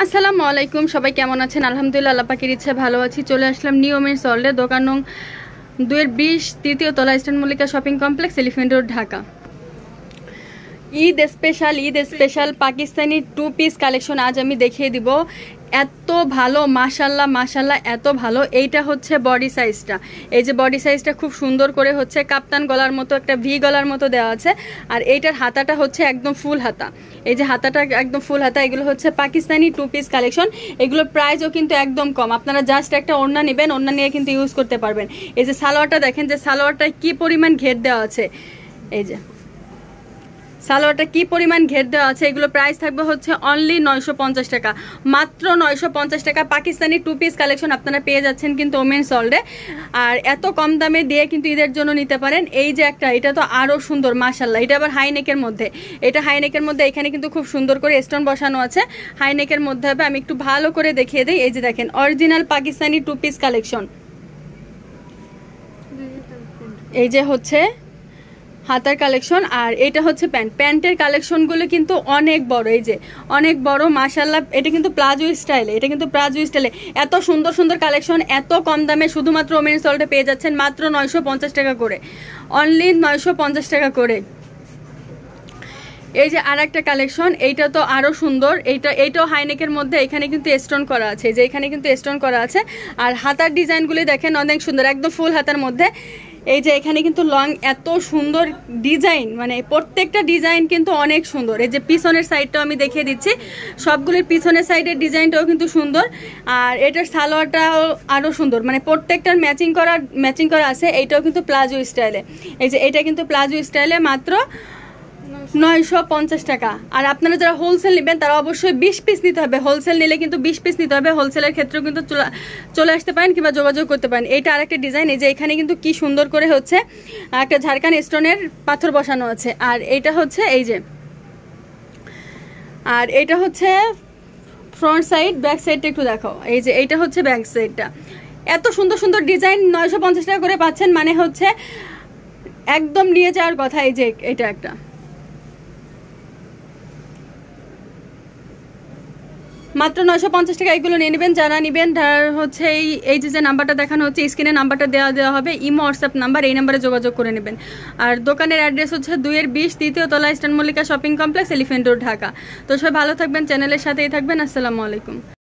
আসসালামু আলাইকুম, সবাই কেমন আছেন? আলহামদুলিল্লাহ, আল্লাহ পাকের ইচ্ছে ভালো আছি। চলে আসলাম নিউ ওমেন্স ওয়ার্ল্ডে, দোকান নং 2-20, তৃতীয় তলা, eastern Mallika shopping complex, elephant road, Dhaka. Eid special Pakistani 2 piece collection আজ আমি দেখিয়ে দিব। এত ভালো, মাশাল্লাহ মাশাল্লাহ, এত ভালো। এইটা হচ্ছে বডি সাইজটা, এই যে বডি সাইজটা খুব সুন্দর করে হচ্ছে কাপ্তান গলার মতো, একটা ভি গলার মতো দেওয়া আছে। আর এইটার হাতাটা হচ্ছে একদম ফুল হাতা, এই যে হাতাটা একদম ফুল হাতা। এগুলো হচ্ছে পাকিস্তানি 2 পিস কালেকশন। এগুলোর প্রাইসও কিন্তু একদম কম, আপনারা জাস্ট একটা ওড়না নেবেন, ওড়না নিয়ে কিন্তু ইউজ করতে পারবেন। এই যে সালোয়ারটা দেখেন, যে সালোয়ারটায় কি পরিমাণ ঘের দেওয়া আছে, এই যে সালোয়ারটা কি পরিমাণ ঘের দেওয়া আছে। এগুলো প্রাইস থাকবে হচ্ছে অনলি 950 টাকা, মাত্র 950 টাকা। পাকিস্তানি 2 পিস কালেকশন আপনারা পেয়ে যাচ্ছেন কিন্তু ওমেন্স ওয়ার্ল্ডে। আর এত কম দামে দিয়ে কিন্তু ঈদের জন্য নিতে পারেন। এই যে একটা, এটা তো আরও সুন্দর মাশাল্লাহ। এটা আবার হাইনেকের মধ্যে, এটা হাইনেকের মধ্যে, এখানে কিন্তু খুব সুন্দর করে স্টোন বসানো আছে। হাইনেকের মধ্যে হবে, আমি একটু ভালো করে দেখিয়ে দিই। এই যে দেখেন, অরিজিনাল পাকিস্তানি 2 পিস কালেকশন। এই যে হচ্ছে হাতার কালেকশন, আর এটা হচ্ছে প্যান্টের কালেকশনগুলো কিন্তু অনেক বড়, এই যে অনেক বড় মাশাল্লাহ। এটা কিন্তু প্লাজো স্টাইলে, এটা কিন্তু প্লাজো স্টাইলে। এত সুন্দর সুন্দর কালেকশন এত কম দামে শুধুমাত্র ওমেন্স ওয়ার্ল্ডে পেয়ে যাচ্ছেন, মাত্র 950 টাকা করে, অনলি 950 টাকা করে। এই যে আর একটা কালেকশন, এইটা তো আরও সুন্দর। এইটাও হাইনেকের মধ্যে, এখানে কিন্তু স্টোন করা আছে, যে এখানে কিন্তু স্টোন করা আছে। আর হাতার ডিজাইনগুলি দেখেন অনেক সুন্দর, একদম ফুল হাতার মধ্যে। এই যে এখানে কিন্তু লং, এত সুন্দর ডিজাইন, মানে প্রত্যেকটা ডিজাইন কিন্তু অনেক সুন্দর। এই যে পিছনের সাইডটাও আমি দেখিয়ে দিচ্ছি, সবগুলির পিছনের সাইডের ডিজাইনটাও কিন্তু সুন্দর। আর এটার সালোয়ারটাও আরও সুন্দর, মানে প্রত্যেকটার ম্যাচিং করা আছে। এইটাও কিন্তু প্লাজো স্টাইলে, এই যে এটা কিন্তু প্লাজো স্টাইলে, মাত্র 950 টাকা। আর আপনারা যারা হোলসেল নেবেন তারা অবশ্যই 20 পিস নিতে হবে, হোলসেল নিলে কিন্তু 20 পিস নিতে হবে। হোলসেলের ক্ষেত্রেও কিন্তু চলে আসতে পারেন কিংবা যোগাযোগ করতে পারেন। এটা আরেকটা ডিজাইন, এই যে এখানে কিন্তু কি সুন্দর করে হচ্ছে একটা ঝাড়খান স্টোনের পাথর বসানো আছে। আর এটা হচ্ছে এই যে, আর এটা হচ্ছে ফ্রন্ট সাইড, ব্যাক সাইডটা একটু দেখাও। এই যে এইটা হচ্ছে ব্যাক সাইডটা, এত সুন্দর সুন্দর ডিজাইন 950 টাকা করে পাচ্ছেন, মানে হচ্ছে একদম নিয়ে যাওয়ার কথা। এই যে এটা একটা, মাত্র 950 টাকা। এগুলো নিয়ে নেবেন যারা নেবেন। হচ্ছে এই যে নাম্বারটা দেখানো হচ্ছে স্ক্রিনে, নাম্বারটা দেওয়া হবে, ইমো হোয়াটসঅ্যাপ নাম্বার, এই নাম্বারে যোগাযোগ করে নেবেন। আর দোকানের অ্যাড্রেস হচ্ছে 2-20, তৃতীয় তলা, eastern Mallika shopping complex, elephant road, Dhaka. তো সবাই ভালো থাকবেন, চ্যানেলের সাথেই থাকবেন। আসসালামু আলাইকুম।